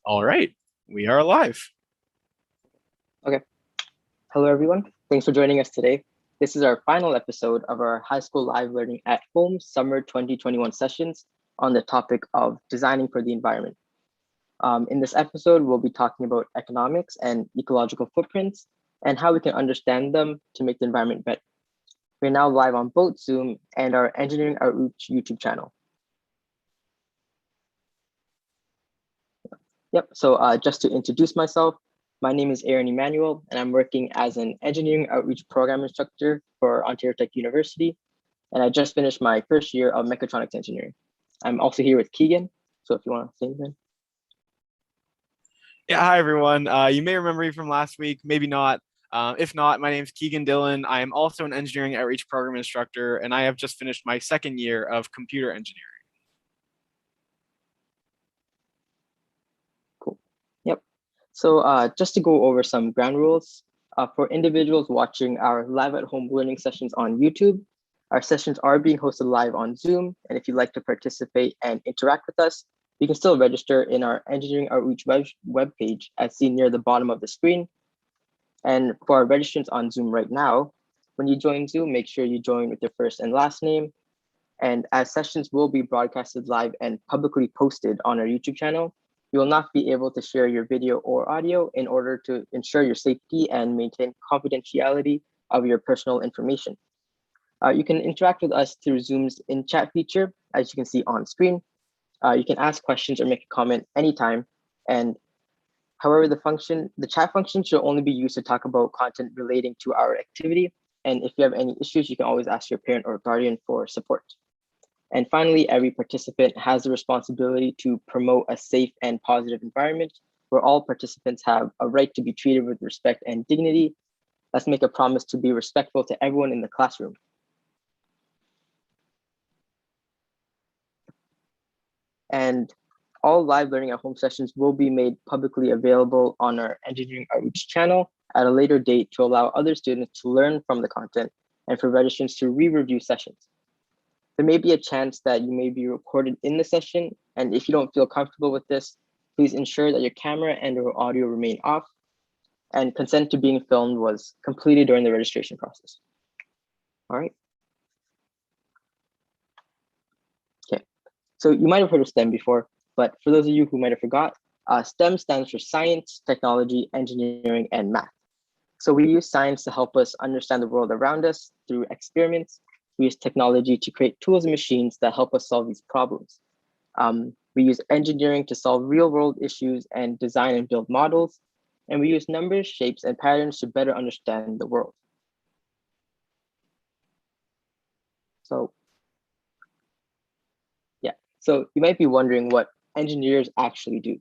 All right, we are live. Okay. Hello, everyone. Thanks for joining us today. This is our final episode of our High School Live Learning at Home Summer 2021 sessions on the topic of designing for the environment. In this episode, we'll be talking about economics and ecological footprints and how we can understand them to make the environment better. We're now live on both Zoom and our Engineering Outreach YouTube channel. Yep, so just to introduce myself, my name is Aaron Emmanuel, and I'm working as an Engineering Outreach Program Instructor for Ontario Tech University, and I just finished my first year of Mechatronics Engineering. I'm also here with Keegan, so if you want to say anything. Yeah, hi everyone. You may remember me from last week, maybe not. If not, my name is Keegan Dillon. I am also an Engineering Outreach Program Instructor, and I have just finished my second year of computer engineering. Cool. Yep. So just to go over some ground rules, for individuals watching our live at home learning sessions on YouTube, our sessions are being hosted live on Zoom. And if you'd like to participate and interact with us, you can still register in our Engineering Outreach webpage as seen near the bottom of the screen. And for our registrants on Zoom right now, when you join Zoom, make sure you join with your first and last name. And as sessions will be broadcasted live and publicly posted on our YouTube channel, you will not be able to share your video or audio in order to ensure your safety and maintain confidentiality of your personal information. You can interact with us through Zoom's in-chat feature, as you can see on screen. You can ask questions or make a comment anytime. And however, the chat function should only be used to talk about content relating to our activity. And if you have any issues, you can always ask your parent or guardian for support. And finally, every participant has the responsibility to promote a safe and positive environment where all participants have a right to be treated with respect and dignity. Let's make a promise to be respectful to everyone in the classroom. And all live learning at home sessions will be made publicly available on our Engineering Outreach channel at a later date to allow other students to learn from the content and for registrants to re-review sessions. There may be a chance that you may be recorded in the session, and if you don't feel comfortable with this, please ensure that your camera and or audio remain off, and consent to being filmed was completed during the registration process. All right. Okay, so you might have heard of STEM before, but for those of you who might have forgot, STEM stands for science, technology, engineering, and math. So we use science to help us understand the world around us through experiments. We use technology to create tools and machines that help us solve these problems. We use engineering to solve real world issues and design and build models. And we use numbers, shapes, and patterns to better understand the world. So you might be wondering what engineers actually do.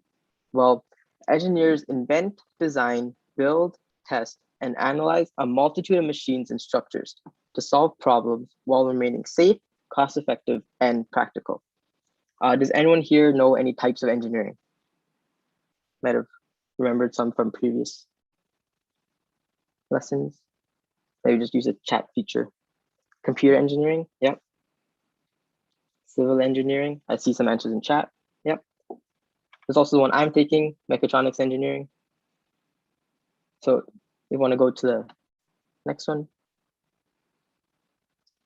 Well, engineers invent, design, build, test, and analyze a multitude of machines and structures to solve problems while remaining safe, cost-effective, and practical. Does anyone here know any types of engineering? Might have remembered some from previous lessons. Maybe just use a chat feature. Computer engineering, yep. Civil engineering, I see some answers in chat, yep. There's also the one I'm taking, mechatronics engineering. So we want to go to the next one.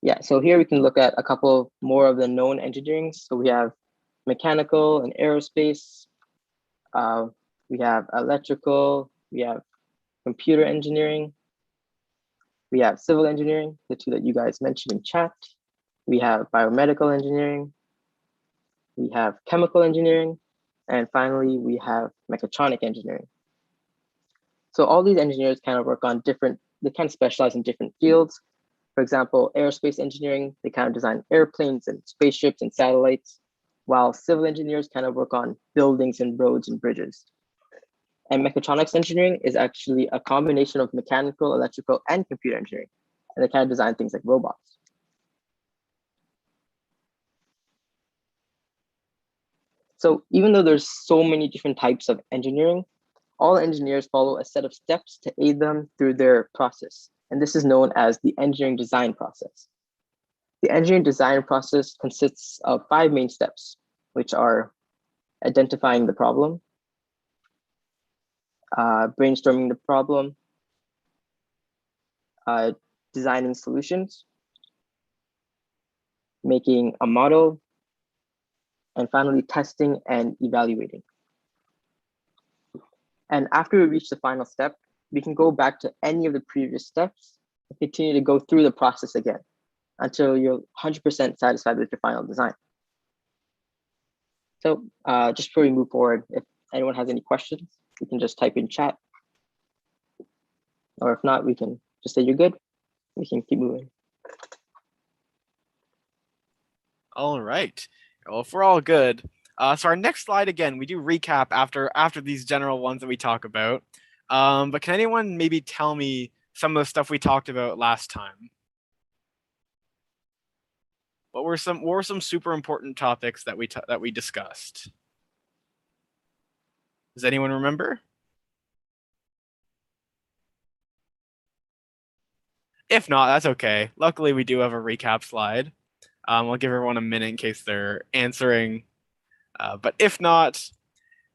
Yeah, so here we can look at a couple more of the known engineering. So we have mechanical and aerospace. We have electrical, we have computer engineering. We have civil engineering, the two that you guys mentioned in chat. We have biomedical engineering. We have chemical engineering. And finally, we have mechatronic engineering. So all these engineers kind of work on different, they kind of specialize in different fields. For example, aerospace engineering, they kind of design airplanes and spaceships and satellites, while civil engineers kind of work on buildings and roads and bridges. And mechatronics engineering is actually a combination of mechanical, electrical, and computer engineering. And they kind of design things like robots. So even though there's so many different types of engineering, all engineers follow a set of steps to aid them through their process. And this is known as the engineering design process. The engineering design process consists of 5 main steps, which are identifying the problem, brainstorming the problem, designing solutions, making a model, and finally testing and evaluating. And after we reach the final step, we can go back to any of the previous steps and continue to go through the process again until you're 100% satisfied with your final design. So just before we move forward, if anyone has any questions, you can just type in chat. Or if not, we can just say you're good. We can keep moving. All right. Well, if we're all good, so our next slide, again, we do recap after these general ones that we talk about. But can anyone maybe tell me some of the stuff we talked about last time? What were some super important topics that we discussed? Does anyone remember? If not, that's okay. Luckily, we do have a recap slide. I'll give everyone a minute in case they're answering. But if not,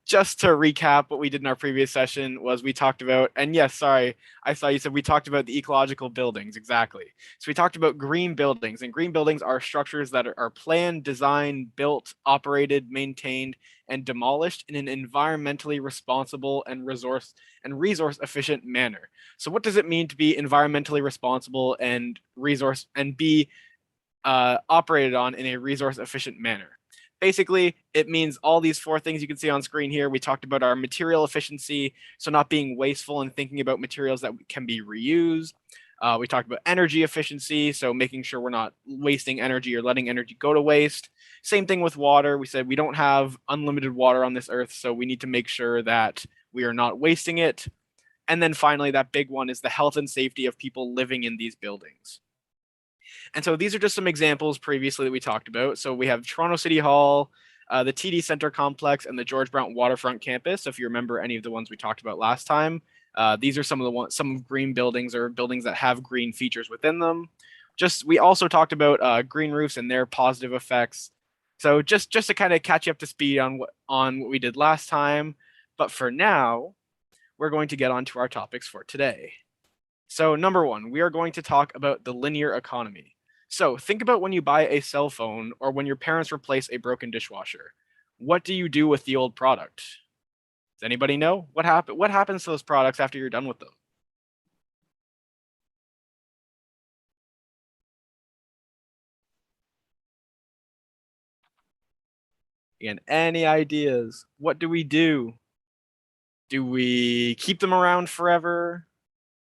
just to recap what we did in our previous session was we talked about, and yes, sorry, I saw you said we talked about the ecological buildings, exactly. So we talked about green buildings, and green buildings are structures that are planned, designed, built, operated, maintained, and demolished in an environmentally responsible and resource efficient manner. So what does it mean to be environmentally responsible and be operated on in a resource efficient manner? Basically, it means all these four things you can see on screen here. We talked about our material efficiency, so not being wasteful and thinking about materials that can be reused. We talked about energy efficiency, so making sure we're not wasting energy or letting energy go to waste. Same thing with water. We said we don't have unlimited water on this earth, so we need to make sure that we are not wasting it. And then finally, that big one is the health and safety of people living in these buildings. And so these are just some examples previously that we talked about. So we have Toronto City Hall, the TD Center Complex, and the George Brown Waterfront Campus. So if you remember any of the ones we talked about last time, these are some green buildings or buildings that have green features within them. We also talked about green roofs and their positive effects. So just to kind of catch you up to speed on what we did last time. But for now, we're going to get on to our topics for today. So number one, we are going to talk about the linear economy. So think about when you buy a cell phone or when your parents replace a broken dishwasher. What do you do with the old product? Does anybody know? What happens to those products after you're done with them? Again, any ideas? What do we do? Do we keep them around forever?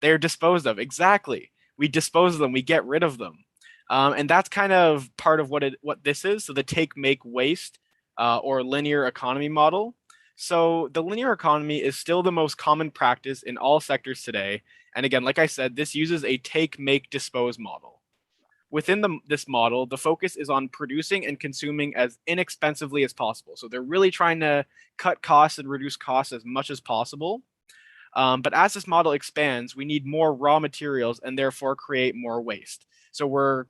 They're disposed of. Exactly. We dispose of them. We get rid of them. And that's kind of part of what this is. So the take, make, waste or linear economy model. So the linear economy is still the most common practice in all sectors today. And again, like I said, this uses a take, make, dispose model. Within this model, the focus is on producing and consuming as inexpensively as possible. So they're really trying to cut costs and reduce costs as much as possible. But as this model expands, we need more raw materials and therefore create more waste. So we're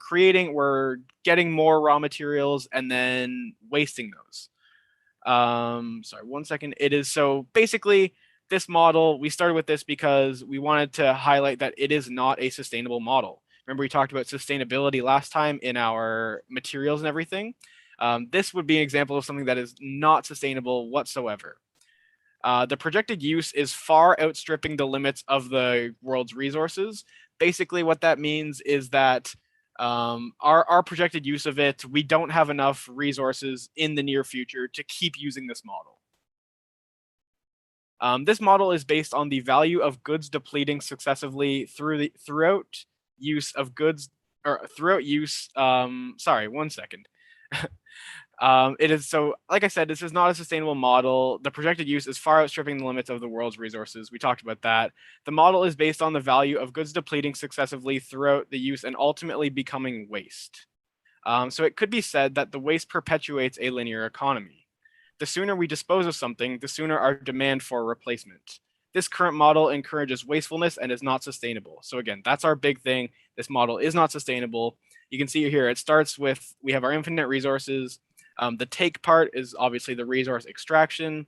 getting more raw materials and then wasting those. Sorry, 1 second. So basically this model, we started with this because we wanted to highlight that it is not a sustainable model. Remember we talked about sustainability last time in our materials and everything. This would be an example of something that is not sustainable whatsoever. The projected use is far outstripping the limits of the world's resources. Basically, what that means is that our projected use of it, we don't have enough resources in the near future to keep using this model. This model is based on the value of goods depleting successively throughout use of goods, or throughout use. Sorry, 1 second. It is so, like I said, this is not a sustainable model. The projected use is far outstripping the limits of the world's resources. We talked about that. The model is based on the value of goods depleting successively throughout the use and ultimately becoming waste. So it could be said that the waste perpetuates a linear economy. The sooner we dispose of something, the sooner our demand for replacement. This current model encourages wastefulness and is not sustainable. So again, that's our big thing. This model is not sustainable. You can see here, it starts with, we have our infinite resources. The take part is obviously the resource extraction.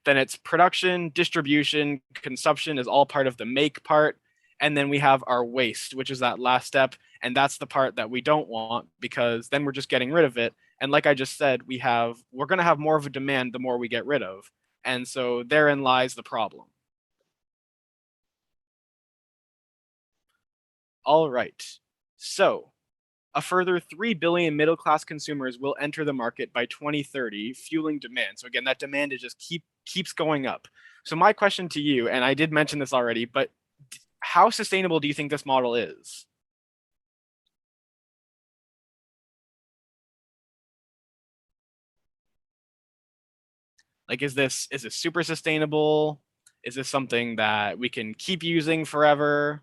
Then it's production, distribution, consumption is all part of the make part. And then we have our waste, which is that last step. And that's the part that we don't want, because then we're just getting rid of it. And like I just said, we're going to have more of a demand the more we get rid of. And so therein lies the problem. All right. So a further 3 billion middle-class consumers will enter the market by 2030, fueling demand. So again, that demand is just keeps going up. So my question to you, and I did mention this already, but how sustainable do you think this model is? Like, is this super sustainable? Is this something that we can keep using forever?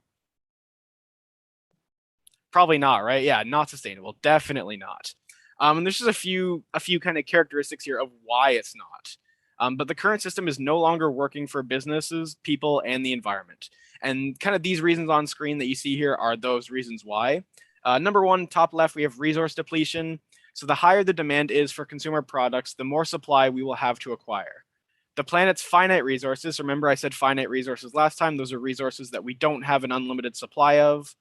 Probably not, right? Yeah, not sustainable. Definitely not. And there's just a few kind of characteristics here of why it's not. But the current system is no longer working for businesses, people, and the environment. And kind of these reasons on screen that you see here are those reasons why. Number one, top left, we have resource depletion. So the higher the demand is for consumer products, the more supply we will have to acquire. The planet's finite resources, remember I said finite resources last time, those are resources that we don't have an unlimited supply of.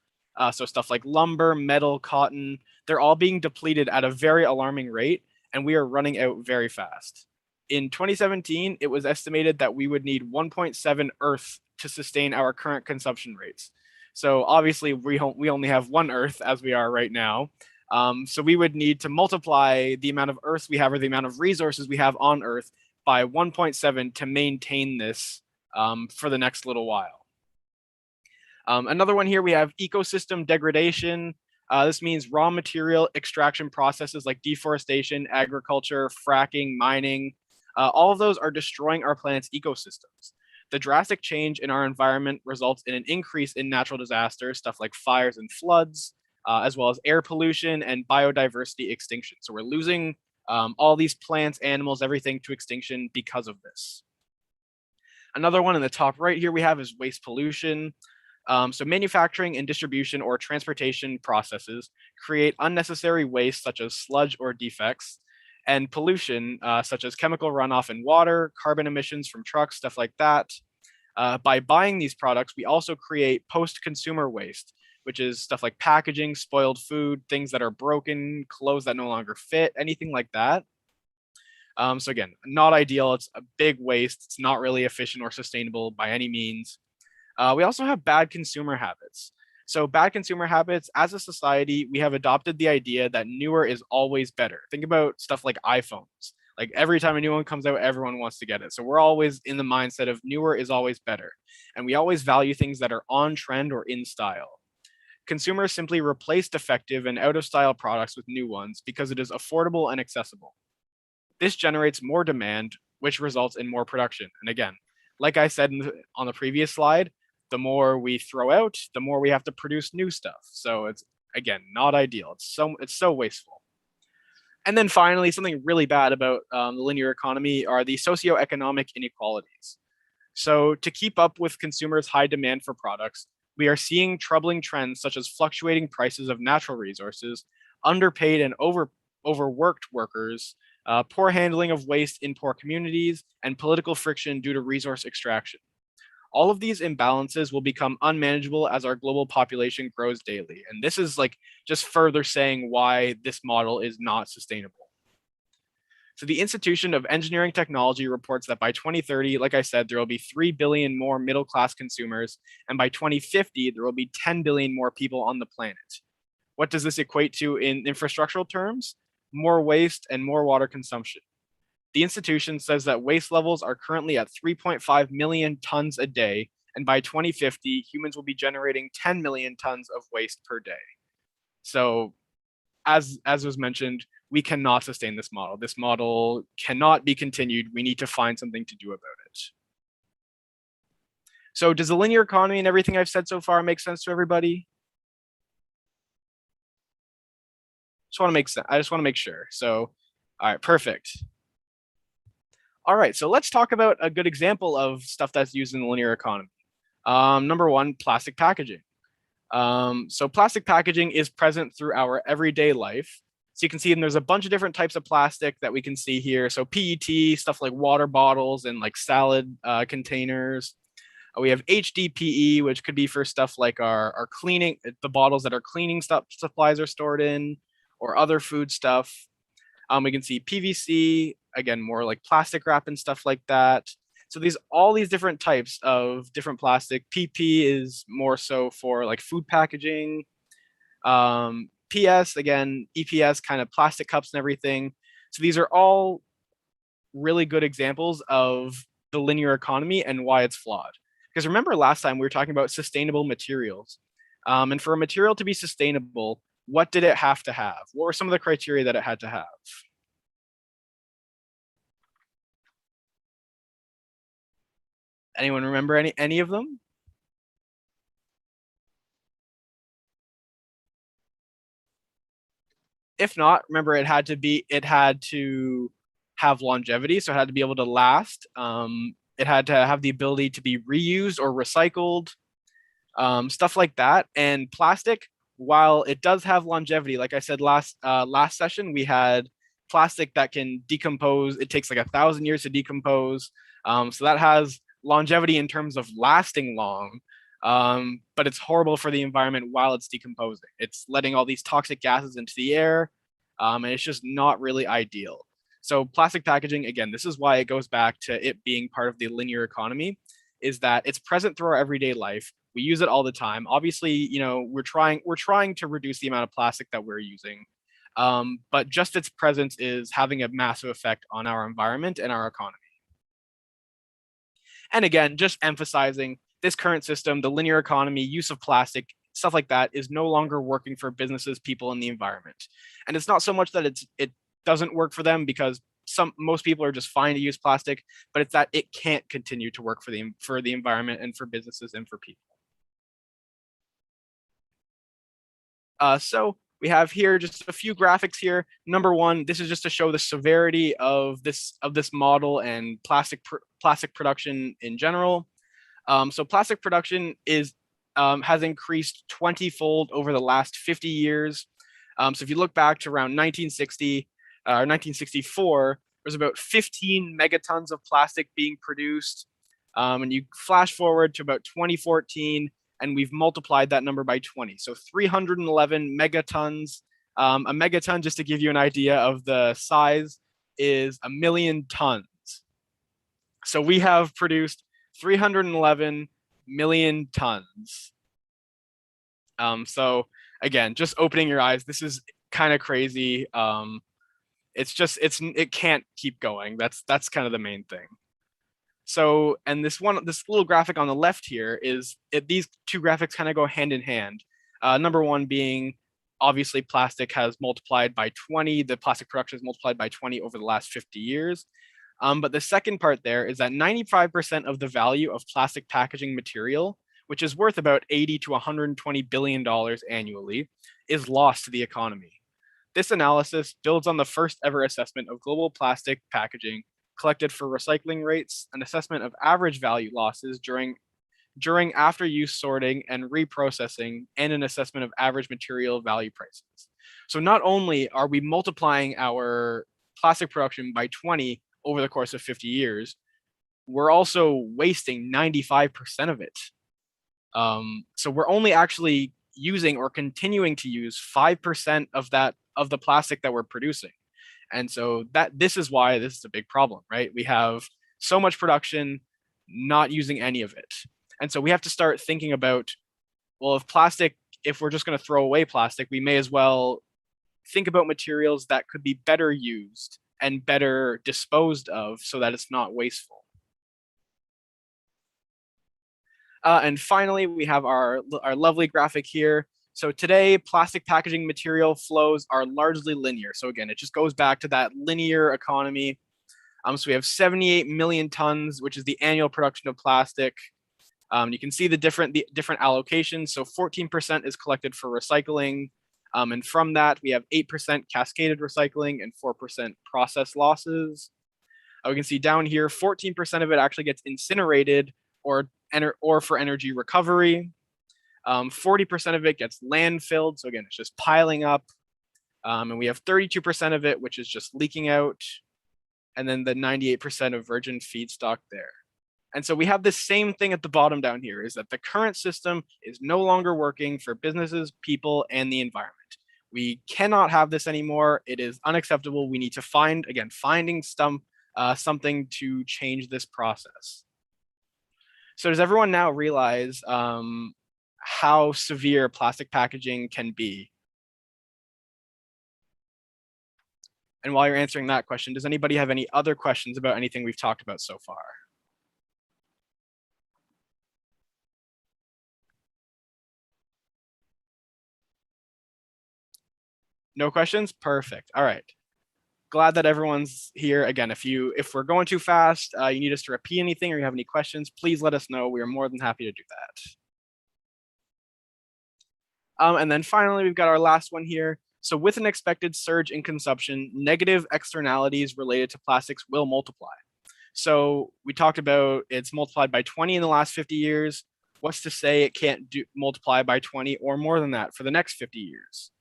So stuff like lumber, metal, cotton, they're all being depleted at a very alarming rate, and we are running out very fast. In 2017, it was estimated that we would need 1.7 Earth to sustain our current consumption rates. So obviously, we only have one Earth as we are right now. So we would need to multiply the amount of Earth we have, or the amount of resources we have on Earth, by 1.7 to maintain this for the next little while. Another one here, we have ecosystem degradation. This means raw material extraction processes like deforestation, agriculture, fracking, mining. All of those are destroying our planet's ecosystems. The drastic change in our environment results in an increase in natural disasters, stuff like fires and floods, as well as air pollution and biodiversity extinction. So we're losing all these plants, animals, everything to extinction because of this. Another one in the top right here we have is waste pollution. So manufacturing and distribution or transportation processes create unnecessary waste such as sludge or defects, and pollution such as chemical runoff in water, carbon emissions from trucks, stuff like that. By buying these products, we also create post-consumer waste, which is stuff like packaging, spoiled food, things that are broken, clothes that no longer fit, anything like that. So again, not ideal. It's a big waste. It's not really efficient or sustainable by any means. We also have bad consumer habits. So bad consumer habits, as a society, we have adopted the idea that newer is always better. Think about stuff like iPhones. Like every time a new one comes out, everyone wants to get it. So we're always in the mindset of newer is always better. And we always value things that are on trend or in style. Consumers simply replace defective and out of style products with new ones because it is affordable and accessible. This generates more demand, which results in more production. And again, like I said on the previous slide, the more we throw out, the more we have to produce new stuff. So it's, again, not ideal. It's so wasteful. And then finally, something really bad about the linear economy are the socioeconomic inequalities. So to keep up with consumers' high demand for products, we are seeing troubling trends such as fluctuating prices of natural resources, underpaid and overworked workers, poor handling of waste in poor communities, and political friction due to resource extraction. All of these imbalances will become unmanageable as our global population grows daily. And this is like just further saying why this model is not sustainable. So the Institution of Engineering Technology reports that by 2030, like I said, there will be 3 billion more middle-class consumers, and by 2050, there will be 10 billion more people on the planet. What does this equate to in infrastructural terms? More waste and more water consumption. The institution says that waste levels are currently at 3.5 million tons a day, and by 2050, humans will be generating 10 million tons of waste per day. So, as was mentioned, we cannot sustain this model. This model cannot be continued. We need to find something to do about it. So, does the linear economy and everything I've said so far make sense to everybody? I just want to make sure. So, all right, perfect. All right, so let's talk about a good example of stuff that's used in the linear economy. Number one, plastic packaging. So plastic packaging is present through our everyday life. So you can see, and there's a bunch of different types of plastic that we can see here. So PET, stuff like water bottles and like salad containers. We have HDPE, which could be for stuff like our cleaning, the bottles that our cleaning stuff supplies are stored in, or other food stuff. We can see PVC, again, more like plastic wrap and stuff like that. So all these different types of different plastic. PP is more so for like food packaging. PS, again, EPS, kind of plastic cups and everything. So these are all really good examples of the linear economy and why it's flawed. Because remember last time we were talking about sustainable materials. And for a material to be sustainable, what did it have to have? What were some of the criteria that it had to have? Anyone remember any of them? If not, remember it had to have longevity, so it had to be able to last. It had to have the ability to be reused or recycled, stuff like that. And plastic, while it does have longevity, like I said last session, we had plastic that can decompose. It takes like 1,000 years to decompose. So that has longevity in terms of lasting long. But it's horrible for the environment while it's decomposing. It's letting all these toxic gases into the air, and it's just not really ideal. So plastic packaging, again, this is why it goes back to it being part of the linear economy, is that it's present through our everyday life. We use it all the time. Obviously, we're trying to reduce the amount of plastic that we're using, but just its presence is having a massive effect on our environment and our economy. And again, just emphasizing this current system, the linear economy, use of plastic, stuff like that is no longer working for businesses, people, and the environment. And it's not so much that it doesn't work for them, because most people are just fine to use plastic, but it's that it can't continue to work for the environment and for businesses and for people. So we have here just a few graphics here. Number one, this is just to show the severity of this model and plastic production in general. So plastic production has increased 20-fold over the last 50 years. So if you look back to around 1960 or 1964, there's about 15 megatons of plastic being produced. And you flash forward to about 2014, and we've multiplied that number by 20. So 311 megatons. A megaton, just to give you an idea of the size, is 1 million tons. So we have produced 311 million tons. So again, just opening your eyes, this is kind of crazy. It can't keep going. That's kind of the main thing. So, and this little graphic on the left here these two graphics kind of go hand in hand. Number one being, obviously, plastic has multiplied by 20. The plastic production has multiplied by 20 over the last 50 years. But the second part there is that 95% of the value of plastic packaging material, which is worth about $80 to $120 billion annually, is lost to the economy. This analysis builds on the first ever assessment of global plastic packaging collected for recycling rates, an assessment of average value losses during after use sorting and reprocessing, and an assessment of average material value prices. So not only are we multiplying our plastic production by 20 over the course of 50 years, we're also wasting 95% of it. So we're only actually using or continuing to use 5% of the plastic that we're producing. And so this is why this is a big problem, right? We have so much production, not using any of it. And so we have to start thinking about, well, if we're just going to throw away plastic, we may as well think about materials that could be better used and better disposed of so that it's not wasteful. And finally, we have our lovely graphic here. So today, plastic packaging material flows are largely linear. So again, it just goes back to that linear economy. So we have 78 million tons, which is the annual production of plastic. You can see the different allocations. So 14% is collected for recycling. And from that, we have 8% cascaded recycling and 4% process losses. We can see down here, 14% of it actually gets incinerated or for energy recovery. 40% of it gets landfilled. So again, it's just piling up. And we have 32% of it, which is just leaking out, and then the 98% of virgin feedstock there. And so we have this same thing at the bottom down here, is that the current system is no longer working for businesses, people, and the environment. We cannot have this anymore. It is unacceptable. We need to finding something to change this process. So does everyone now realize how severe plastic packaging can be? And while you're answering that question, does anybody have any other questions about anything we've talked about so far? No questions? Perfect. All right. Glad that everyone's here. Again, if we're going too fast, you need us to repeat anything or you have any questions, please let us know. We are more than happy to do that. And then finally, we've got our last one here. So with an expected surge in consumption, negative externalities related to plastics will multiply. So we talked about it's multiplied by 20 in the last 50 years. What's to say it can't multiply by 20 or more than that for the next 50 years?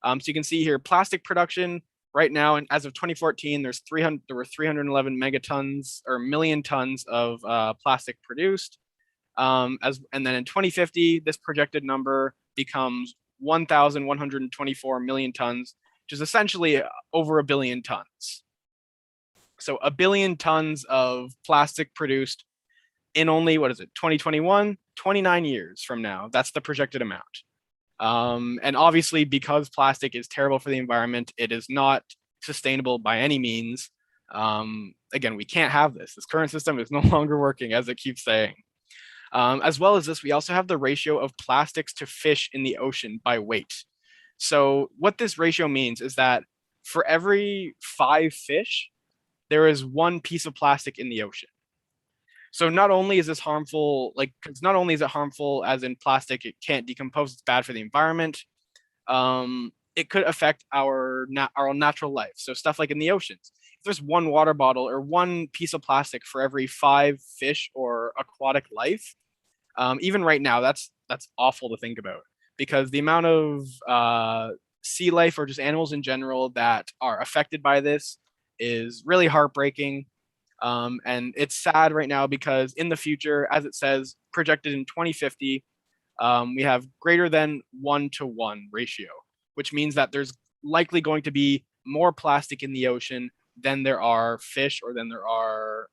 So you can see here, plastic production right now, and as of 2014, there were 311 megatons or million tons of plastic produced. And then in 2050, this projected number becomes 1,124 million tons, which is essentially over 1 billion tons. So 1 billion tons of plastic produced in only, 2021, 29 years from now. That's the projected amount. And obviously, because plastic is terrible for the environment, it is not sustainable by any means. Again, we can't have this. This current system is no longer working, as it keeps saying. As well as this, we also have the ratio of plastics to fish in the ocean by weight. So what this ratio means is that for every 5 fish, there is 1 piece of plastic in the ocean. So not only is this harmful, because not only is it harmful as in plastic, it can't decompose, it's bad for the environment. It could affect our natural life. So stuff like in the oceans, if there's 1 water bottle or 1 piece of plastic for every 5 fish or aquatic life, even right now, that's awful to think about, because the amount of sea life or just animals in general that are affected by this is really heartbreaking. And it's sad right now because in the future, as it says, projected in 2050, we have greater than 1-to-1 ratio, which means that there's likely going to be more plastic in the ocean than there are fish, or than there are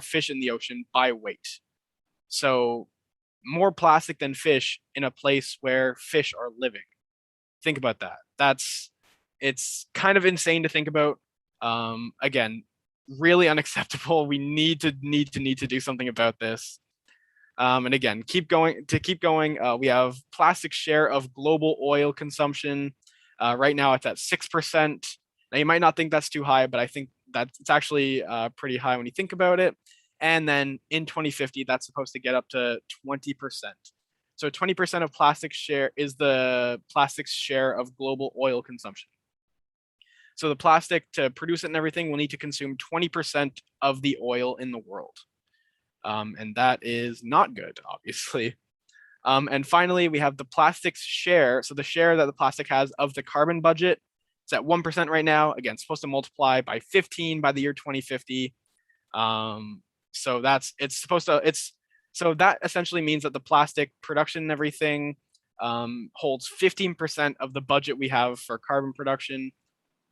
fish in the ocean by weight. So more plastic than fish in a place where fish are living. Think about that. It's kind of insane to think about. Again, really unacceptable. We need to do something about this. And again, keep going. We have plastic share of global oil consumption. Right now, it's at 6%. Now, you might not think that's too high, but I think that it's actually pretty high when you think about it. And then in 2050, that's supposed to get up to 20%. So 20% of plastic share is the plastics share of global oil consumption. So the plastic, to produce it and everything, will need to consume 20% of the oil in the world. And that is not good, obviously. And finally, we have the plastics share. So the share that the plastic has of the carbon budget, it's at 1% right now. Again, it's supposed to multiply by 15 by the year 2050. So that essentially means that the plastic production and everything holds 15% of the budget we have for carbon production.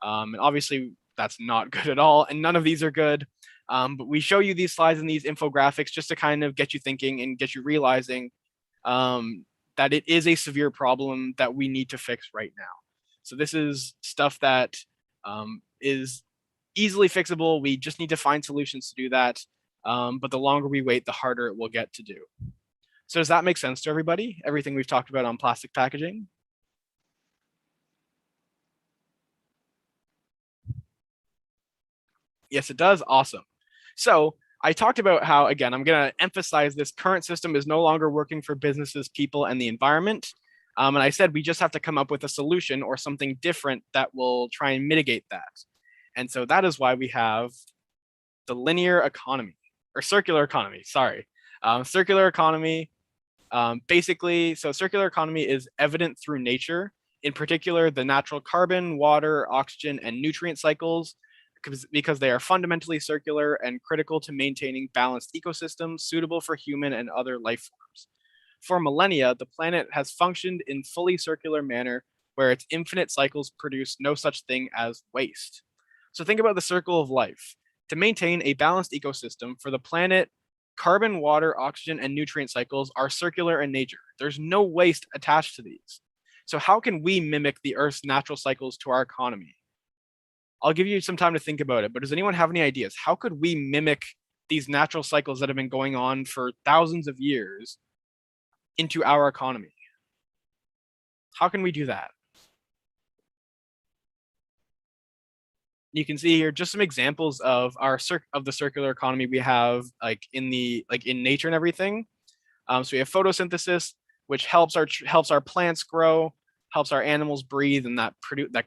And obviously that's not good at all, and none of these are good. But we show you these slides and these infographics just to kind of get you thinking and get you realizing that it is a severe problem that we need to fix right now. So this is stuff that is easily fixable. We just need to find solutions to do that. But the longer we wait, the harder it will get to do. So does that make sense to everybody? Everything we've talked about on plastic packaging? Yes, it does. Awesome. So I talked about how, again, I'm going to emphasize this current system is no longer working for businesses, people, and the environment. And I said we just have to come up with a solution or something different that will try and mitigate that. And so that is why we have the linear economy, or circular economy, sorry. Circular economy, basically, so circular economy is evident through nature In particular, the natural carbon, water, oxygen, and nutrient cycles, because they are fundamentally circular and critical to maintaining balanced ecosystems suitable for human and other life forms. For millennia, the planet has functioned in fully circular manner where its infinite cycles produce no such thing as waste. So think about the circle of life. To maintain a balanced ecosystem for the planet, carbon, water, oxygen, and nutrient cycles are circular in nature. There's no waste attached to these. So how can we mimic the Earth's natural cycles to our economy? I'll give you some time to think about it, but does anyone have any ideas? How could we mimic these natural cycles that have been going on for thousands of years into our economy? How can we do that? You can see here just some examples of the circular economy we have in nature and everything. So we have photosynthesis, which helps our plants grow, helps our animals breathe, and that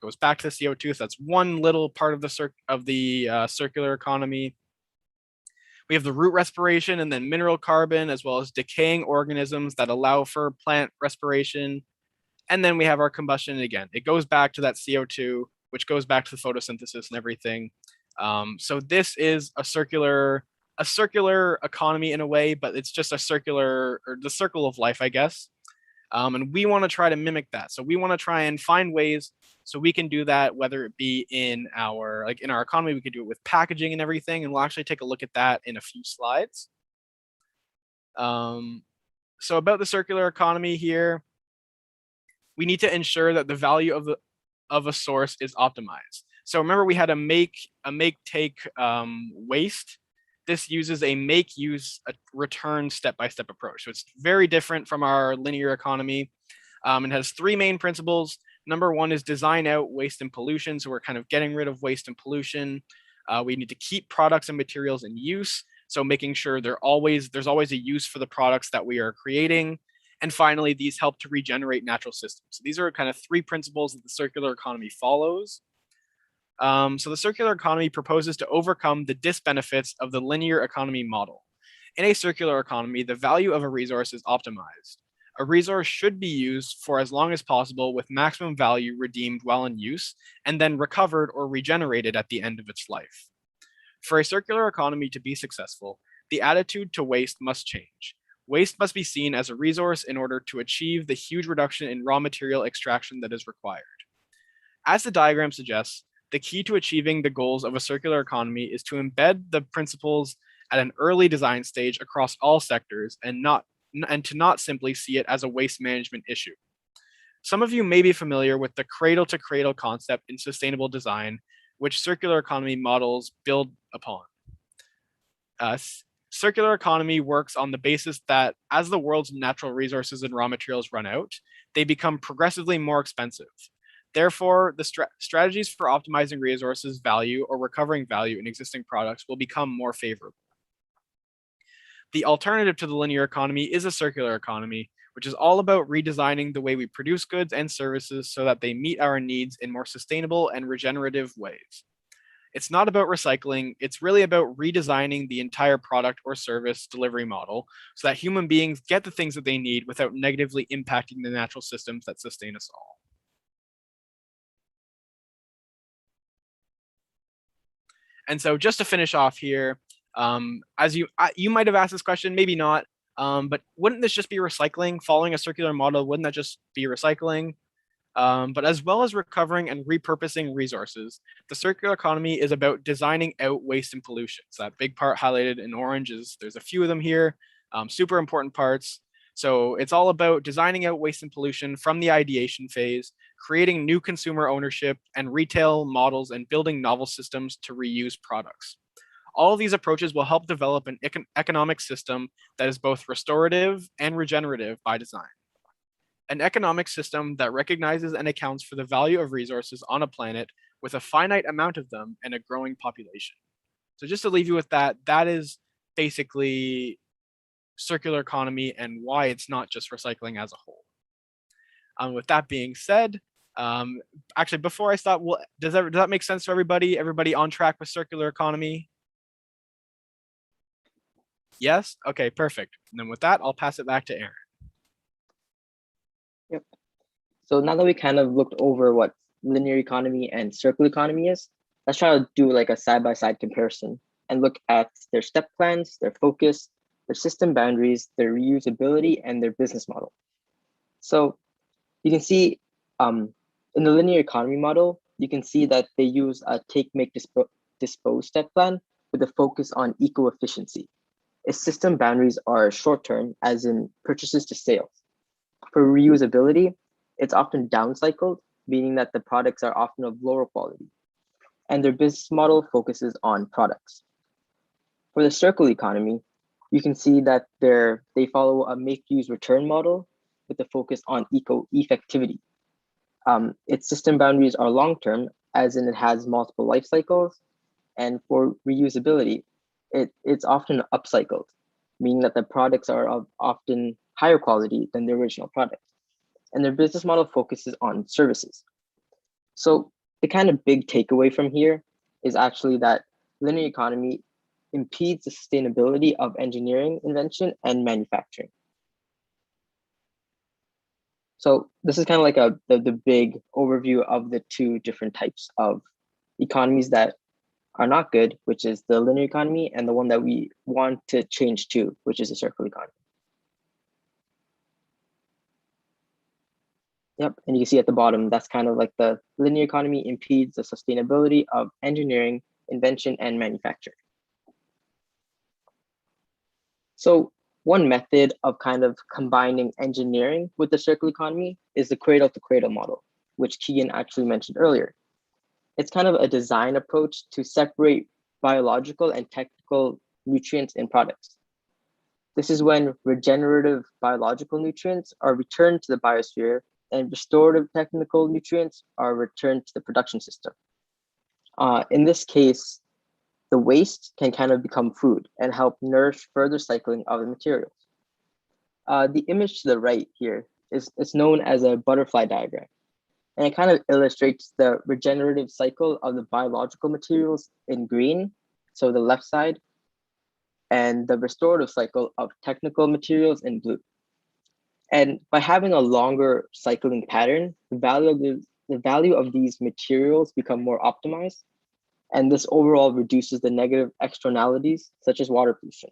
goes back to the CO2. So that's one little part of the circular economy. We have the root respiration and then mineral carbon, as well as decaying organisms that allow for plant respiration. And then we have our combustion. And again, it goes back to that CO2, which goes back to the photosynthesis and everything. So this is a circular economy in a way, but it's just the circle of life, I guess. And we want to try to mimic that. So we want to try and find ways so we can do that, whether it be in our economy, we could do it with packaging and everything. And we'll actually take a look at that in a few slides. So about the circular economy here, we need to ensure that the value of a source is optimized. So remember, we had a make-take waste. This uses a make, use, return step-by-step approach. So it's very different from our linear economy. It has three main principles. Number one is design out waste and pollution. So we're kind of getting rid of waste and pollution. We need to keep products and materials in use. So making sure there's always a use for the products that we are creating. And finally, these help to regenerate natural systems. So these are kind of three principles that the circular economy follows. So the circular economy proposes to overcome the disbenefits of the linear economy model. In a circular economy, the value of a resource is optimized. A resource should be used for as long as possible with maximum value redeemed while in use, and then recovered or regenerated at the end of its life. For a circular economy to be successful, the attitude to waste must change. Waste must be seen as a resource in order to achieve the huge reduction in raw material extraction that is required. As the diagram suggests, the key to achieving the goals of a circular economy is to embed the principles at an early design stage across all sectors and to not simply see it as a waste management issue. Some of you may be familiar with the cradle-to-cradle concept in sustainable design, which circular economy models build upon. Circular economy works on the basis that as the world's natural resources and raw materials run out, they become progressively more expensive. Therefore, the strategies for optimizing resources value or recovering value in existing products will become more favorable. The alternative to the linear economy is a circular economy, which is all about redesigning the way we produce goods and services so that they meet our needs in more sustainable and regenerative ways. It's not about recycling, it's really about redesigning the entire product or service delivery model so that human beings get the things that they need without negatively impacting the natural systems that sustain us all. And so just to finish off here, as you might have asked this question, maybe not, but wouldn't this just be recycling? Following a circular model, wouldn't that just be recycling? But as well as recovering and repurposing resources, the circular economy is about designing out waste and pollution. So that big part highlighted in orange there's a few of them here, super important parts. So it's all about designing out waste and pollution from the ideation phase, creating new consumer ownership and retail models, and building novel systems to reuse products. All of these approaches will help develop an economic system that is both restorative and regenerative by design. An economic system that recognizes and accounts for the value of resources on a planet with a finite amount of them and a growing population. So just to leave you with that, that is basically circular economy and why it's not just recycling as a whole. With that being said, actually, before I stop, does that make sense to everybody? Everybody on track with circular economy? Yes? Okay, perfect. And then with that, I'll pass it back to Aaron. Yep. So now that we kind of looked over what linear economy and circular economy is, let's try to do like a side-by-side comparison and look at their step plans, their focus, their system boundaries, their reusability, and their business model. So you can see in the linear economy model, you can see that they use a take, make, dispose step plan with a focus on eco-efficiency. Its system boundaries are short-term, as in purchases to sales. For reusability, it's often downcycled, meaning that the products are often of lower quality. And their business model focuses on products. For the circular economy, you can see that they follow a make, use, return model with a focus on eco-effectivity. Its system boundaries are long-term, as in it has multiple life cycles. And for reusability, it's often upcycled, meaning that the products are of often higher quality than the original product. And their business model focuses on services. So the kind of big takeaway from here is actually that linear economy impedes the sustainability of engineering, invention, and manufacturing. So this is kind of like the big overview of the two different types of economies that are not good, which is the linear economy, and the one that we want to change to, which is the circular economy. Yep, and you can see at the bottom, that's kind of like the linear economy impedes the sustainability of engineering, invention, and manufacturing. So one method of kind of combining engineering with the circular economy is the cradle to cradle model, which Keegan actually mentioned earlier. It's kind of a design approach to separate biological and technical nutrients in products. This is when regenerative biological nutrients are returned to the biosphere and restorative technical nutrients are returned to the production system. In this case, the waste can kind of become food and help nourish further cycling of the materials. The image to the right here is known as a butterfly diagram. And it kind of illustrates the regenerative cycle of the biological materials in green, so the left side, and the restorative cycle of technical materials in blue. And by having a longer cycling pattern, the value of these materials become more optimized. And this overall reduces the negative externalities, such as water pollution.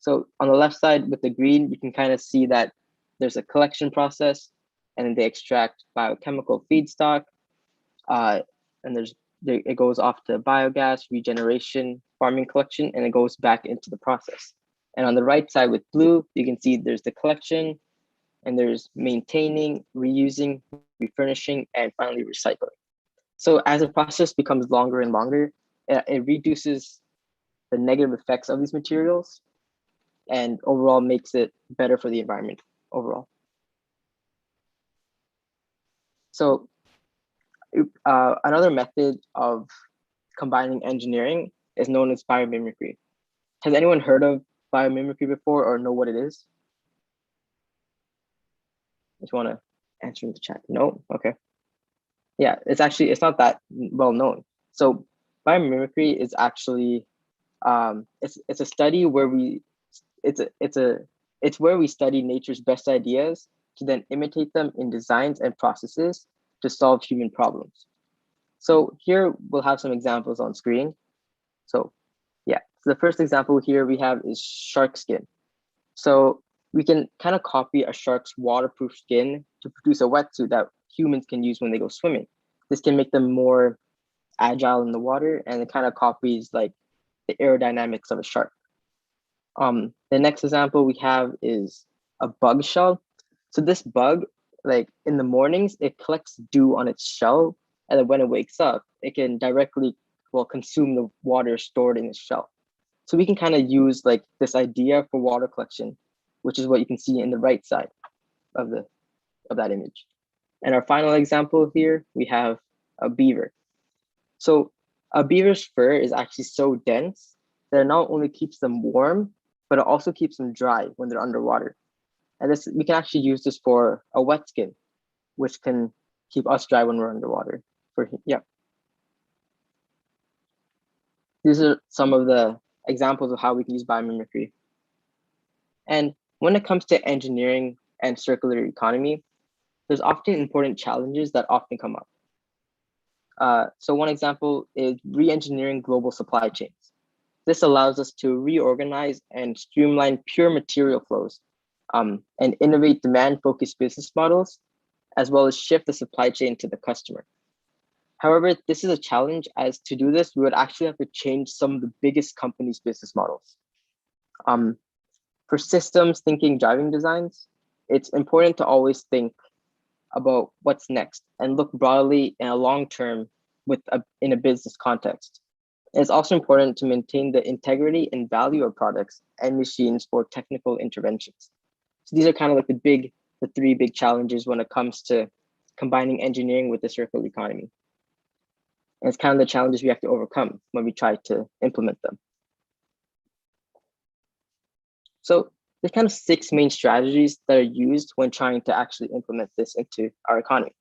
So on the left side with the green, you can kind of see that there's a collection process, and then they extract biochemical feedstock, and it goes off to biogas, regeneration, farming collection, and it goes back into the process. And on the right side with blue, you can see there's the collection, and there's maintaining, reusing, refurnishing, and finally recycling. So as the process becomes longer and longer, it reduces the negative effects of these materials and overall makes it better for the environment overall. So another method of combining engineering is known as biomimicry. Has anyone heard of biomimicry before or know what it is? Just want to answer in the chat. No? Okay. Yeah, it's not that well known. So biomimicry is actually it's a study where it's where we study nature's best ideas to then imitate them in designs and processes to solve human problems. So here we'll have some examples on screen. So yeah, so the first example here we have is shark skin. So we can kind of copy a shark's waterproof skin to produce a wetsuit that humans can use when they go swimming. This can make them more agile in the water, and it kind of copies like the aerodynamics of a shark. The next example we have is a bug shell. So this bug, like in the mornings, it collects dew on its shell, and then when it wakes up, it can directly consume the water stored in its shell. So we can kind of use like this idea for water collection, which is what you can see in the right side of that image. And our final example here, we have a beaver. So a beaver's fur is actually so dense that it not only keeps them warm, but it also keeps them dry when they're underwater. And we can actually use this for a wet skin, which can keep us dry when we're underwater. These are some of the examples of how we can use biomimicry. And when it comes to engineering and circular economy, there's often important challenges that often come up. So one example is re-engineering global supply chains. This allows us to reorganize and streamline pure material flows and innovate demand-focused business models, as well as shift the supply chain to the customer. However, this is a challenge, as to do this, we would actually have to change some of the biggest companies' business models. For systems thinking driving designs, it's important to always think about what's next and look broadly in a long term in a business context. It's also important to maintain the integrity and value of products and machines for technical interventions. So these are kind of like the three big challenges when it comes to combining engineering with the circular economy. And it's kind of the challenges we have to overcome when we try to implement them. So there's kind of 6 main strategies that are used when trying to actually implement this into our economy.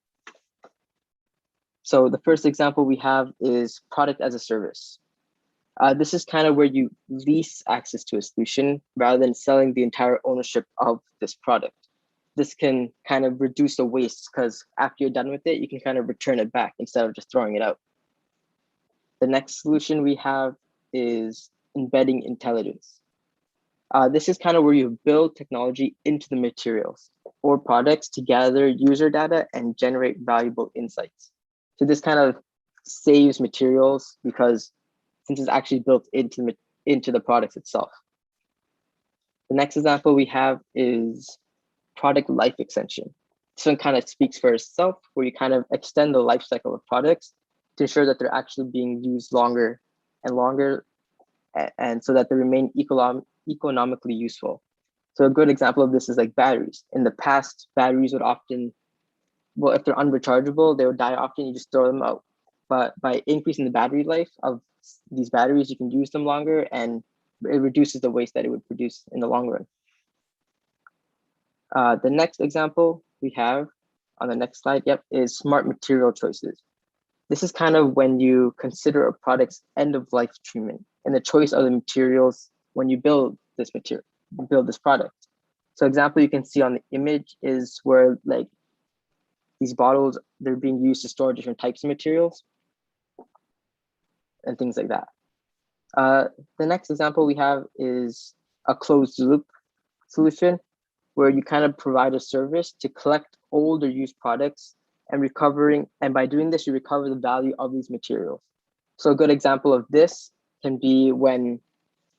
So the first example we have is product as a service. This is kind of where you lease access to a solution rather than selling the entire ownership of this product. This can kind of reduce the waste, because after you're done with it, you can kind of return it back instead of just throwing it out. The next solution we have is embedding intelligence. This is kind of where you build technology into the materials or products to gather user data and generate valuable insights. So this kind of saves materials, because since it's actually built into the products itself. The next example we have is product life extension. This one kind of speaks for itself, where you kind of extend the life cycle of products to ensure that they're actually being used longer and longer, and so that they remain economically useful. So a good example of this is like batteries. In the past, batteries would often, well, if they're unrechargeable, they would die often, you just throw them out. But by increasing the battery life of these batteries, you can use them longer, and it reduces the waste that it would produce in the long run. The next example we have on the next slide, is smart material choices. This is kind of when you consider a product's end of life treatment and the choice of the materials when you build this product. So example you can see on the image is where like these bottles, they're being used to store different types of materials and things like that. The next example we have is a closed loop solution, where you kind of provide a service to collect old or used products and by doing this, you recover the value of these materials. So a good example of this can be when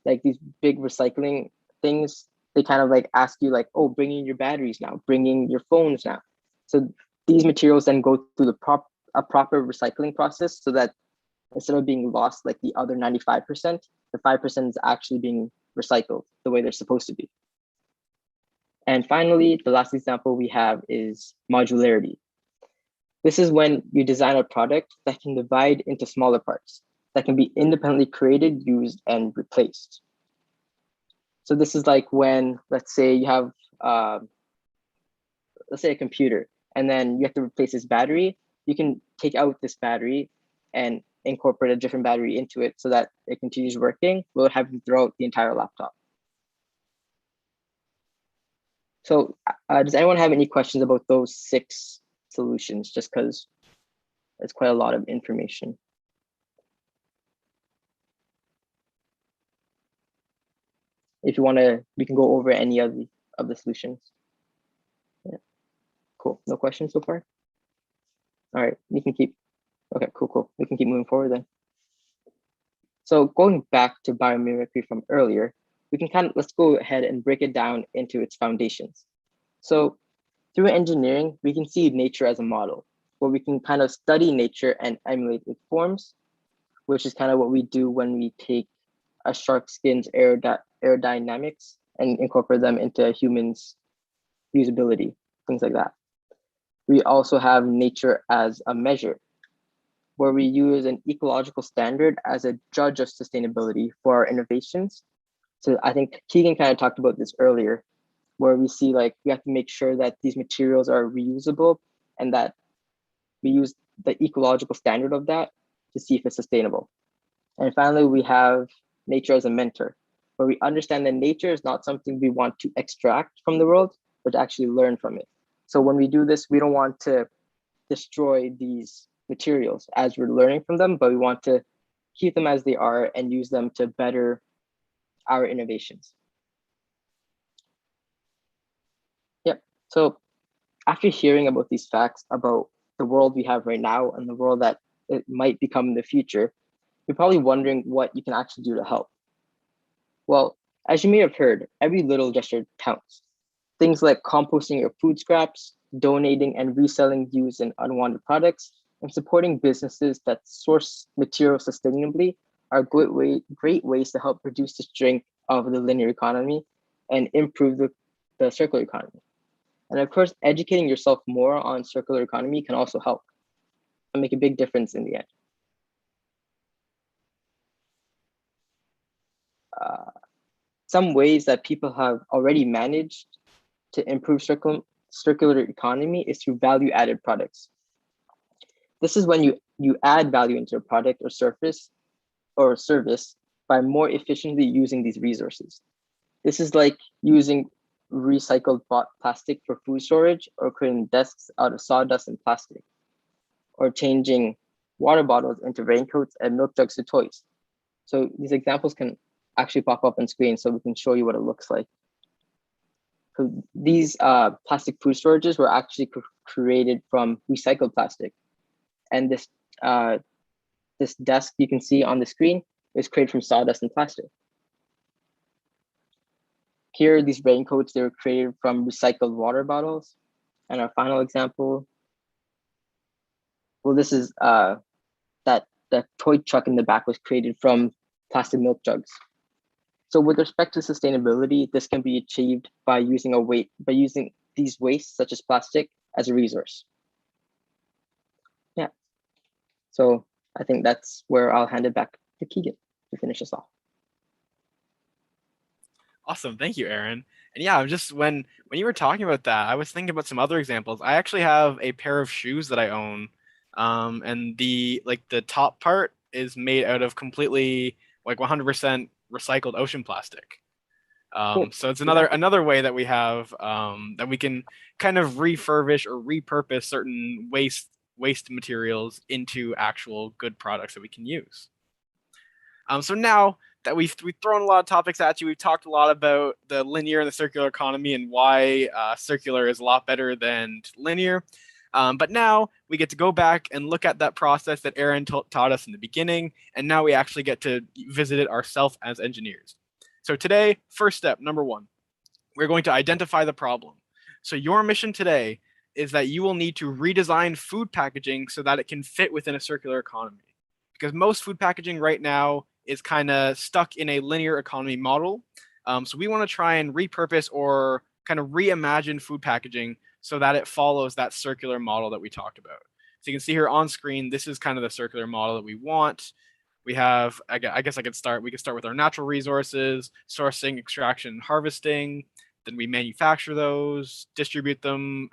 like these big recycling things, they kind of like ask you like, oh, bring in your batteries now, bring in your phones now. So these materials then go through a proper recycling process, so that instead of being lost like the other 95%, the 5% is actually being recycled the way they're supposed to be. And finally, the last example we have is modularity. This is when you design a product that can divide into smaller parts that can be independently created, used, and replaced. So this is like when, let's say you have, let's say a computer, and then you have to replace this battery. You can take out this battery and incorporate a different battery into it so that it continues working without having to throw out the entire laptop. So does anyone have any questions about those 6 solutions, just because it's quite a lot of information? If you want to, we can go over any of the solutions. Yeah, cool. No questions so far? All right, we can keep, okay, cool. We can keep moving forward then. So going back to biomimicry from earlier, we can let's go ahead and break it down into its foundations. So through engineering, we can see nature as a model, where we can kind of study nature and emulate its forms, which is kind of what we do when we take a shark skin's aerodynamics and incorporate them into a human's usability, things like that. We also have nature as a measure, where we use an ecological standard as a judge of sustainability for our innovations. So I think Keegan kind of talked about this earlier, where we see like we have to make sure that these materials are reusable and that we use the ecological standard of that to see if it's sustainable. And finally, we have nature as a mentor, where we understand that nature is not something we want to extract from the world, but to actually learn from it. So when we do this, we don't want to destroy these materials as we're learning from them, but we want to keep them as they are and use them to better our innovations. Yep. So after hearing about these facts about the world we have right now and the world that it might become in the future, you're probably wondering what you can actually do to help. Well, as you may have heard, every little gesture counts. Things like composting your food scraps, donating and reselling used and unwanted products, and supporting businesses that source materials sustainably are great ways to help reduce the strain of the linear economy and improve the circular economy. And of course, educating yourself more on circular economy can also help and make a big difference in the end. Some ways that people have already managed to improve circular economy is through value-added products. This is when you add value into a product or service by more efficiently using these resources. This is like using recycled plastic for food storage, or creating desks out of sawdust and plastic, or changing water bottles into raincoats and milk jugs to toys. So these examples can actually pop up on screen so we can show you what it looks like. So these plastic food storages were actually created from recycled plastic. And this desk you can see on the screen is created from sawdust and plastic. Here, these raincoats, they were created from recycled water bottles. And our final example, well, this is that toy truck in the back was created from plastic milk jugs. So with respect to sustainability, this can be achieved by using these wastes, such as plastic, as a resource. Yeah. So I think that's where I'll hand it back to Keegan to finish us off. Awesome, thank you, Aaron. And yeah, I'm just when you were talking about that, I was thinking about some other examples. I actually have a pair of shoes that I own, and the top part is made out of completely 100% recycled ocean plastic. Cool. So it's another way that we have that we can kind of refurbish or repurpose certain waste materials into actual good products that we can use. So now that we've thrown a lot of topics at you, we've talked a lot about the linear and the circular economy and why circular is a lot better than linear. But now we get to go back and look at that process that Aaron taught us in the beginning, and now we actually get to visit it ourselves as engineers. So today, first step, number 1, we're going to identify the problem. So your mission today is that you will need to redesign food packaging so that it can fit within a circular economy. Because most food packaging right now is kind of stuck in a linear economy model. So we want to try and repurpose or kind of reimagine food packaging so that it follows that circular model that we talked about. So you can see here on screen, this is kind of the circular model that we want. We have, I guess we could start with our natural resources, sourcing, extraction, and harvesting. Then we manufacture those, distribute them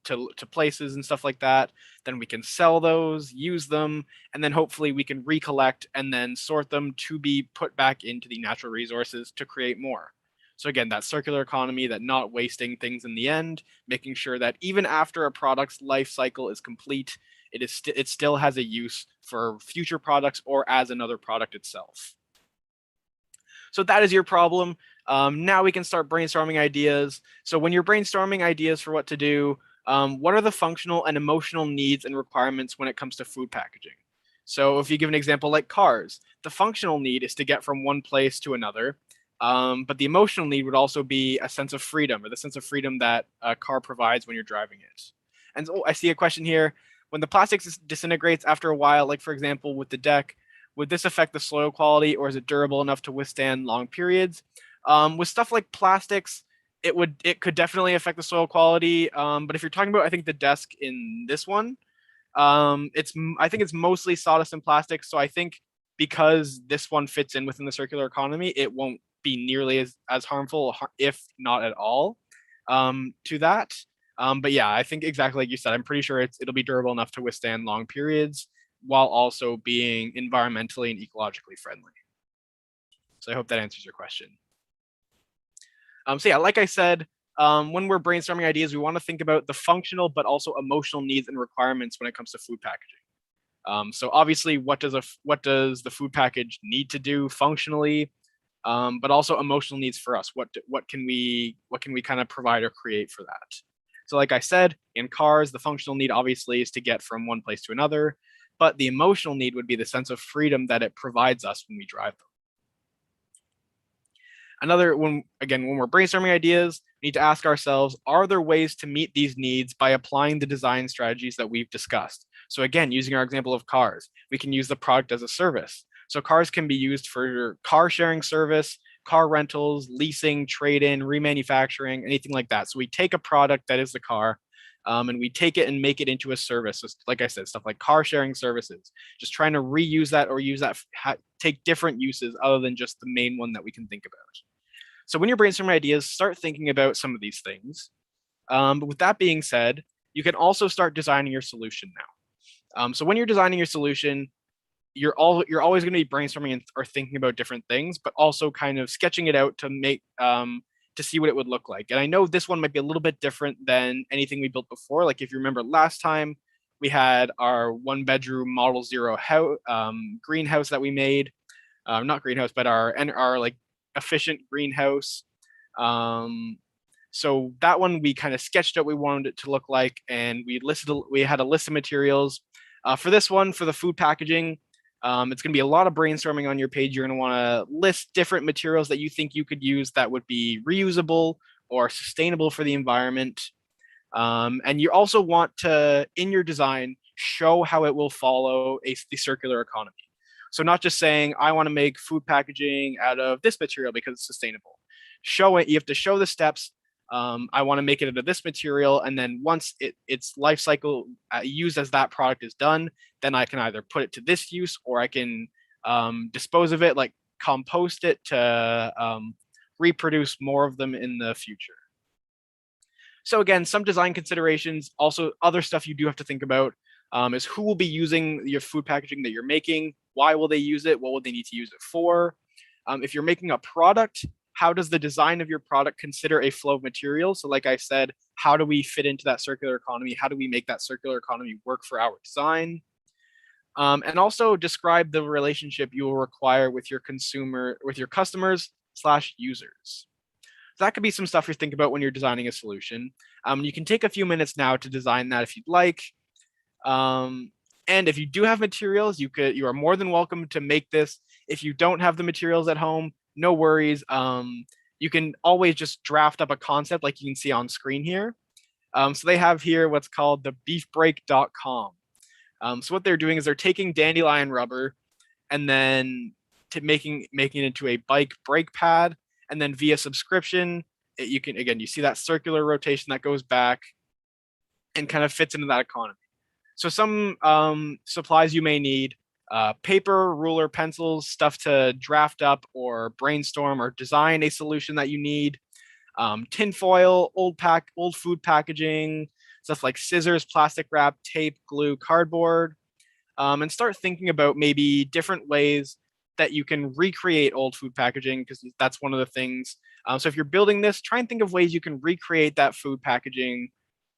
to places and stuff like that. Then we can sell those, use them, and then hopefully we can recollect and then sort them to be put back into the natural resources to create more. So again, that circular economy, that not wasting things in the end, making sure that even after a product's life cycle is complete, it still has a use for future products or as another product itself. So that is your problem. Now we can start brainstorming ideas. So when you're brainstorming ideas for what to do, what are the functional and emotional needs and requirements when it comes to food packaging? So if you give an example like cars, the functional need is to get from one place to another. But the emotional need would also be a sense of freedom, or the sense of freedom that a car provides when you're driving it. And so I see a question here. When the plastic disintegrates after a while, like for example with the deck, would this affect the soil quality, or is it durable enough to withstand long periods? With stuff like plastics, it could definitely affect the soil quality. But if you're talking about, I think the desk in this one, I think it's mostly sawdust and plastic. So I think because this one fits in within the circular economy, it won't be nearly as harmful, if not at all, to that. But yeah, I think exactly like you said, I'm pretty sure it'll be durable enough to withstand long periods while also being environmentally and ecologically friendly. So I hope that answers your question. So yeah, like I said, when we're brainstorming ideas, we want to think about the functional but also emotional needs and requirements when it comes to food packaging. So obviously, what does the food package need to do functionally, but also emotional needs for us? What can we kind of provide or create for that? So like I said, in cars, the functional need obviously is to get from one place to another, but the emotional need would be the sense of freedom that it provides us when we drive them. When we're brainstorming ideas, we need to ask ourselves, are there ways to meet these needs by applying the design strategies that we've discussed? So again, using our example of cars, we can use the product as a service. So cars can be used for car sharing service, car rentals, leasing, trade-in, remanufacturing, anything like that. So we take a product that is the car, and we take it and make it into a service. So like I said, stuff like car sharing services, just trying to reuse that or use that, take different uses other than just the main one that we can think about. So when you're brainstorming ideas, start thinking about some of these things. But with that being said, you can also start designing your solution now. So when you're designing your solution, you're always going to be brainstorming or thinking about different things, but also kind of sketching it out to make to see what it would look like. And I know this one might be a little bit different than anything we built before. Like if you remember last time, we had our 1-bedroom Model 0 greenhouse that we made. Not greenhouse, but our like efficient greenhouse. So that one we kind of sketched out what we wanted it to look like, and we had a list of materials. For this one, for the food packaging, it's going to be a lot of brainstorming on your page. You're going to want to list different materials that you think you could use that would be reusable or sustainable for the environment. And you also want to, in your design, show how it will follow the circular economy. So not just saying, I want to make food packaging out of this material because it's sustainable. Show it. You have to show the steps. I want to make it out of this material, and then once its life cycle used as that product is done, then I can either put it to this use, or I can dispose of it, like compost it to reproduce more of them in the future. So again, some design considerations. Also, other stuff you do have to think about is who will be using your food packaging that you're making. Why will they use it? What will they need to use it for? If you're making a product, how does the design of your product consider a flow of materials? So like I said, how do we fit into that circular economy? How do we make that circular economy work for our design? And also describe the relationship you will require with your customers / users. So that could be some stuff you think about when you're designing a solution. You can take a few minutes now to design that if you'd like. And if you do have materials, you are more than welcome to make this. If you don't have the materials at home, no worries. You can always just draft up a concept like you can see on screen here. So they have here what's called the beefbreak.com. So what they're doing is they're taking dandelion rubber and then making it into a bike brake pad, and then via subscription, you see that circular rotation that goes back and kind of fits into that economy. So some supplies you may need: paper, ruler, pencils, stuff to draft up or brainstorm or design a solution that you need. Tinfoil, old food packaging, stuff like scissors, plastic wrap, tape, glue, cardboard, and start thinking about maybe different ways that you can recreate old food packaging, because that's one of the things. So if you're building this, try and think of ways you can recreate that food packaging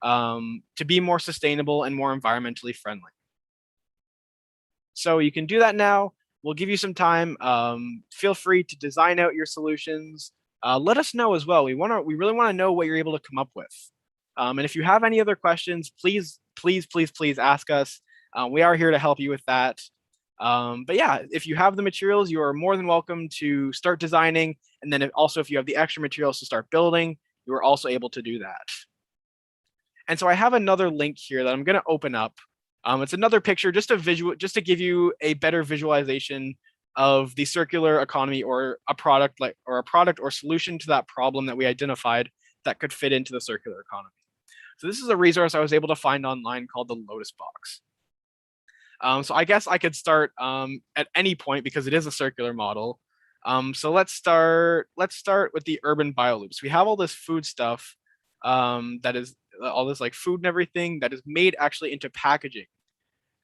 to be more sustainable and more environmentally friendly. So you can do that now. We'll give you some time. Feel free to design out your solutions. Let us know as well. We really want to know what you're able to come up with. And if you have any other questions, please ask us. We are here to help you with that. But yeah, if you have the materials, you are more than welcome to start designing. And then if you have the extra materials to start building, you are also able to do that. And so I have another link here that I'm going to open up. It's another picture, just to give you a better visualization of the circular economy, or a product or solution to that problem that we identified that could fit into the circular economy. So this is a resource I was able to find online called the Lotus Box. So I guess I could start at any point because it is a circular model. So let's start with the urban bioloops. We have all this food stuff that is all this like food and everything that is made actually into packaging.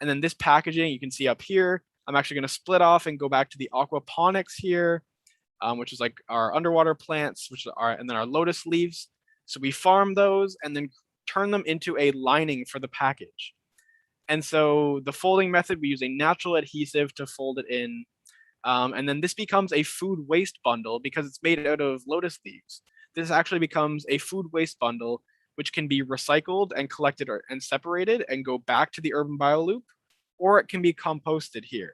And then this packaging you can see up here, I'm actually going to split off and go back to the aquaponics here, which is like our underwater plants, and then our lotus leaves. So we farm those and then turn them into a lining for the package. And so the folding method, we use a natural adhesive to fold it in. And then this becomes a food waste bundle because it's made out of lotus leaves. This actually becomes a food waste bundle, which can be recycled and collected and separated and go back to the urban bioloop, or it can be composted here.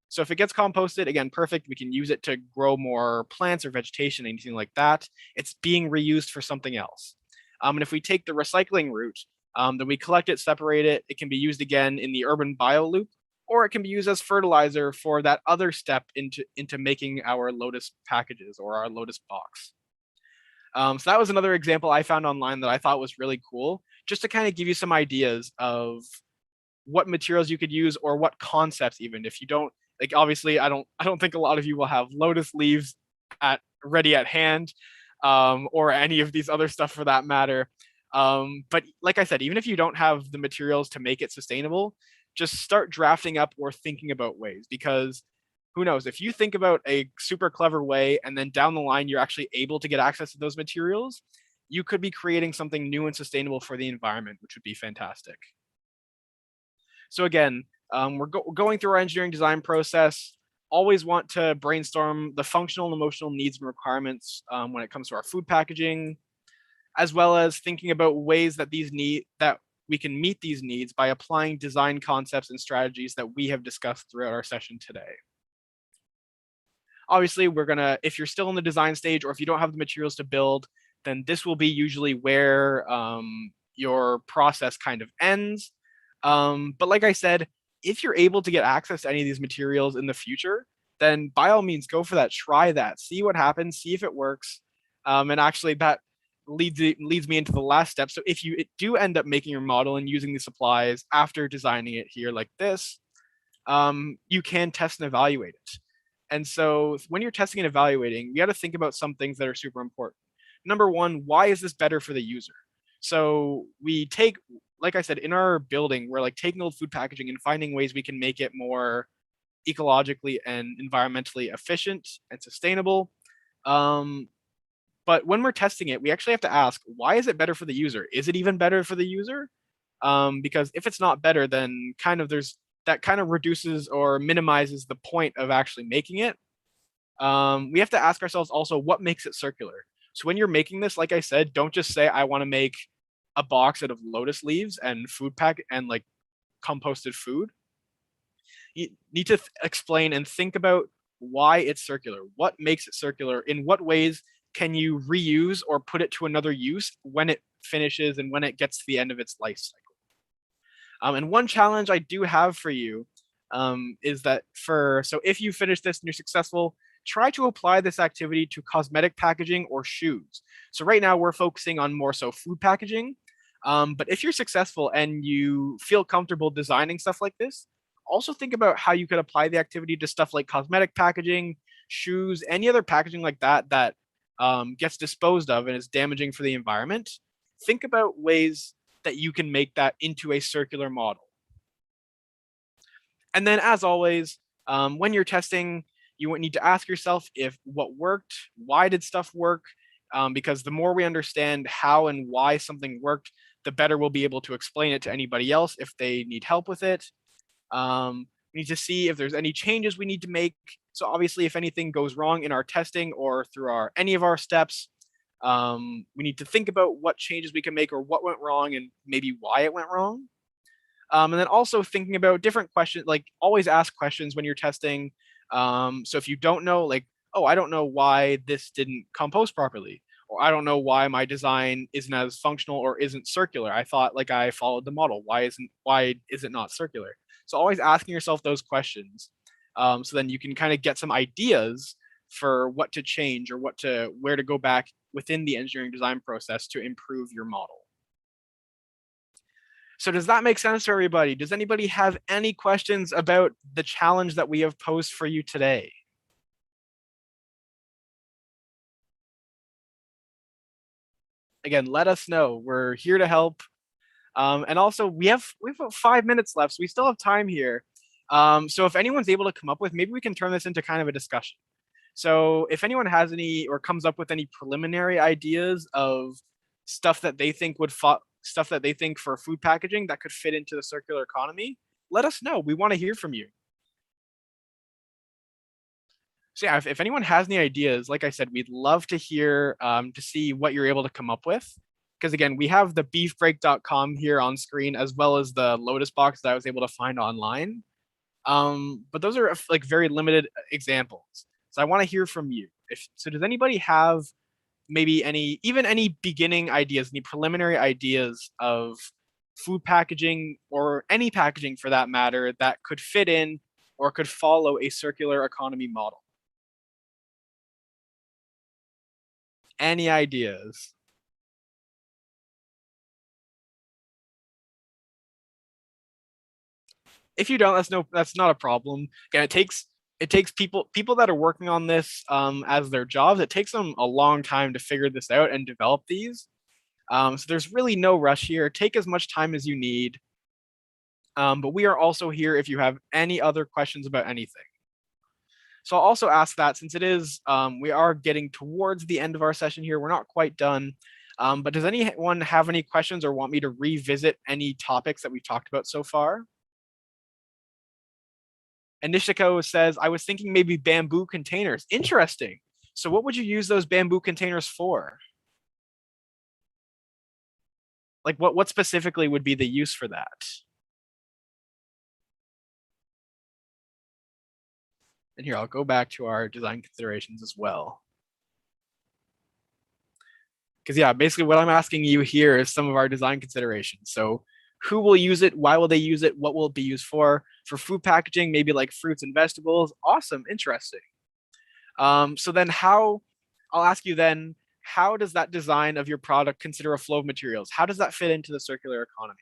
So if it gets composted, again, perfect. We can use it to grow more plants or vegetation, anything like that. It's being reused for something else. And if we take the recycling route, then we collect it, separate it. It can be used again in the urban bioloop, or it can be used as fertilizer for that other step into making our Lotus packages or our Lotus box. So that was another example I found online that I thought was really cool, just to kind of give you some ideas of what materials you could use or what concepts. Even if you don't, like, obviously I don't think a lot of you will have lotus leaves ready at hand, or any of these other stuff for that matter. But like I said, even if you don't have the materials to make it sustainable, just start drafting up or thinking about ways, because who knows, if you think about a super clever way and then down the line you're actually able to get access to those materials, you could be creating something new and sustainable for the environment, which would be fantastic. So again, we're going through our engineering design process. Always want to brainstorm the functional and emotional needs and requirements when it comes to our food packaging, as well as thinking about ways that we can meet these needs by applying design concepts and strategies that we have discussed throughout our session today. Obviously, if you're still in the design stage or if you don't have the materials to build, then this will be usually where your process kind of ends. But like I said, if you're able to get access to any of these materials in the future, then by all means, go for that, try that, see what happens, see if it works. And actually that leads me into the last step. So if you do end up making your model and using the supplies after designing it here like this, you can test and evaluate it. And so when you're testing and evaluating, you got to think about some things that are super important. Number one, why is this better for the user? So like I said, in our building, we're like taking old food packaging and finding ways we can make it more ecologically and environmentally efficient and sustainable. But when we're testing it, we actually have to ask, why is it better for the user? Is it even better for the user? Because if it's not better, then that kind of reduces or minimizes the point of actually making it. We have to ask ourselves also, what makes it circular? So when you're making this, like I said, don't just say, I want to make a box out of lotus leaves and food pack and like composted food. You need to explain and think about why it's circular. What makes it circular? In what ways can you reuse or put it to another use when it finishes and when it gets to the end of its life cycle? And one challenge I do have for you is that so if you finish this and you're successful, try to apply this activity to cosmetic packaging or shoes. So right now we're focusing on more so food packaging. But if you're successful and you feel comfortable designing stuff like this, also think about how you could apply the activity to stuff like cosmetic packaging, shoes, any other packaging like that gets disposed of and is damaging for the environment. Think about ways that you can make that into a circular model. And then, as always, when you're testing, you need to ask yourself if what worked, why did stuff work? Because the more we understand how and why something worked, the better we'll be able to explain it to anybody else if they need help with it. We need to see if there's any changes we need to make. So obviously, if anything goes wrong in our testing or through any of our steps, we need to think about what changes we can make or what went wrong and maybe why it went wrong. And then also thinking about different questions, like always ask questions when you're testing. So if you don't know, like, oh, I don't know why this didn't compose properly, or I don't know why my design isn't as functional or isn't circular. I thought like I followed the model. Why is it not circular? So always asking yourself those questions. So then you can kind of get some ideas for what to change or where to go back within the engineering design process to improve your model. So does that make sense to everybody? Does anybody have any questions about the challenge that we have posed for you today? Again, let us know. We're here to help. And also, we have about 5 minutes left, so we still have time here. So if anyone's able to come up with, maybe we can turn this into kind of a discussion. So if anyone has any or comes up with any preliminary ideas of stuff that they think stuff that they think for food packaging that could fit into the circular economy, let us know. We want to hear from you. So yeah, if anyone has any ideas, like I said, we'd love to hear, to see what you're able to come up with. Because again, we have the beefbreak.com here on screen, as well as the Lotus Box that I was able to find online. But those are like very limited examples. So I want to hear from you. So does anybody have maybe any beginning ideas, any preliminary ideas of food packaging or any packaging for that matter that could fit in or could follow a circular economy model? Any ideas? If you don't, that's not a problem. Again, it takes people that are working on this as their jobs. It takes them a long time to figure this out and develop these. So there's really no rush here. Take as much time as you need. But we are also here if you have any other questions about anything. So I'll also ask that, since it is, we are getting towards the end of our session here. We're not quite done. But does anyone have any questions or want me to revisit any topics that we've talked about so far? And Nishiko says, I was thinking maybe bamboo containers. Interesting. So what would you use those bamboo containers for? Like what specifically would be the use for that? And here, I'll go back to our design considerations as well. Because yeah, basically what I'm asking you here is some of our design considerations. So who will use it? Why will they use it? What will it be used for? For food packaging, maybe like fruits and vegetables. Awesome, interesting. So then I'll ask you then, how does that design of your product consider a flow of materials? How does that fit into the circular economy?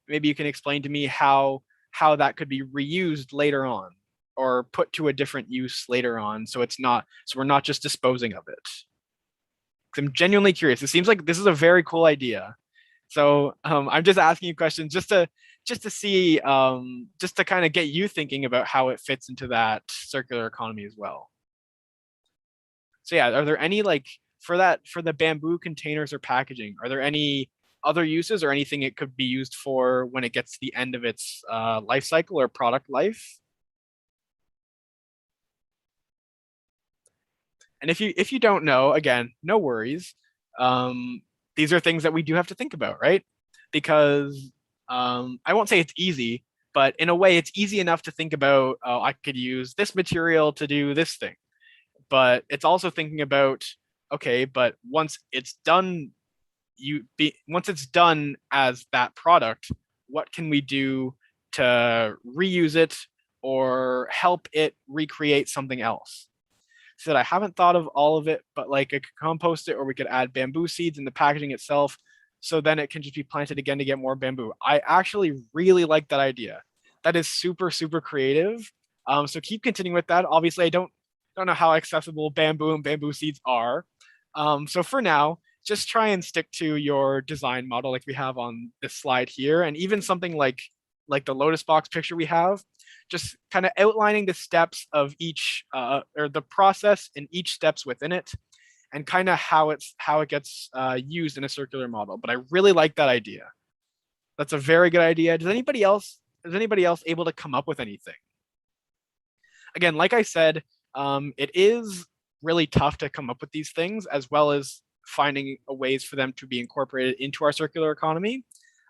Maybe you can explain to me how that could be reused later on or put to a different use later on, so we're not just disposing of it. I'm genuinely curious. It seems like this is a very cool idea. So I'm just asking you questions just to see, just to kind of get you thinking about how it fits into that circular economy as well. So yeah, are there any, like, for the bamboo containers or packaging, are there any other uses or anything it could be used for when it gets to the end of its life cycle or product life? And if you don't know, again, no worries. These are things that we do have to think about, right? Because I won't say it's easy, but in a way, it's easy enough to think about, oh, I could use this material to do this thing. But it's also thinking about, okay, but once it's done as that product, what can we do to reuse it or help it recreate something else? So that I haven't thought of all of it, but like I could compost it, or we could add bamboo seeds in the packaging itself. So then it can just be planted again to get more bamboo. I actually really like that idea. That is super, super creative. So keep continuing with that. Obviously, I don't know how accessible bamboo and bamboo seeds are. So for now, just try and stick to your design model like we have on this slide here. And even something like the Lotus Box picture we have, just kind of outlining the steps of each, or the process in each steps within it, and kind of how it gets used in a circular model. But I really like that idea. That's a very good idea. Is anybody else able to come up with anything? Again, like I said, it is really tough to come up with these things, as well as finding ways for them to be incorporated into our circular economy.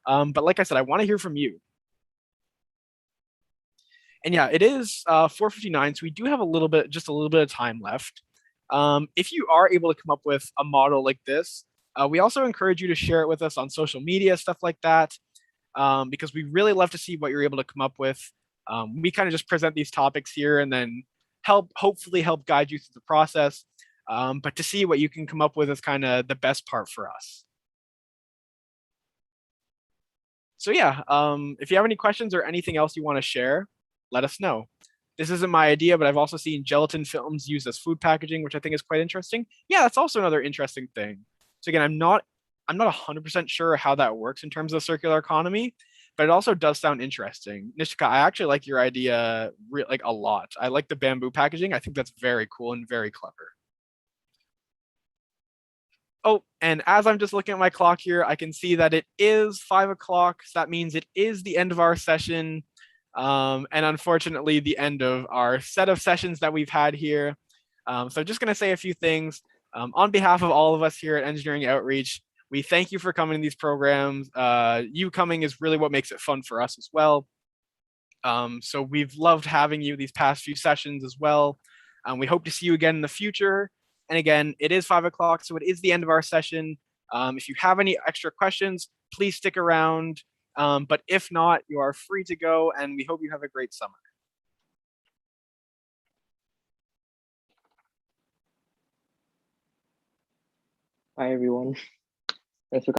But like I said, I want to hear from you. And yeah, it is 4:59, so we do have just a little bit of time left. If you are able to come up with a model like this, we also encourage you to share it with us on social media, stuff like that, because we really love to see what you're able to come up with. We kind of just present these topics here and then hopefully help guide you through the process. But to see what you can come up with is kind of the best part for us. So yeah, if you have any questions or anything else you want to share, let us know. This isn't my idea, but I've also seen gelatin films used as food packaging, which I think is quite interesting. Yeah, that's also another interesting thing. So again, I'm not 100% sure how that works in terms of circular economy, but it also does sound interesting. Nishika, I actually like your idea like a lot. I like the bamboo packaging. I think that's very cool and very clever. Oh, and as I'm just looking at my clock here, I can see that it is 5 o'clock. So that means it is the end of our session. And unfortunately, the end of our set of sessions that we've had here. So just going to say a few things. On behalf of all of us here at Engineering Outreach, we thank you for coming to these programs. You coming is really what makes it fun for us as well. So we've loved having you these past few sessions as well. We hope to see you again in the future. And again, it is 5 o'clock, so it is the end of our session. If you have any extra questions, please stick around. But if not, you are free to go, and we hope you have a great summer. Bye, everyone. Thanks for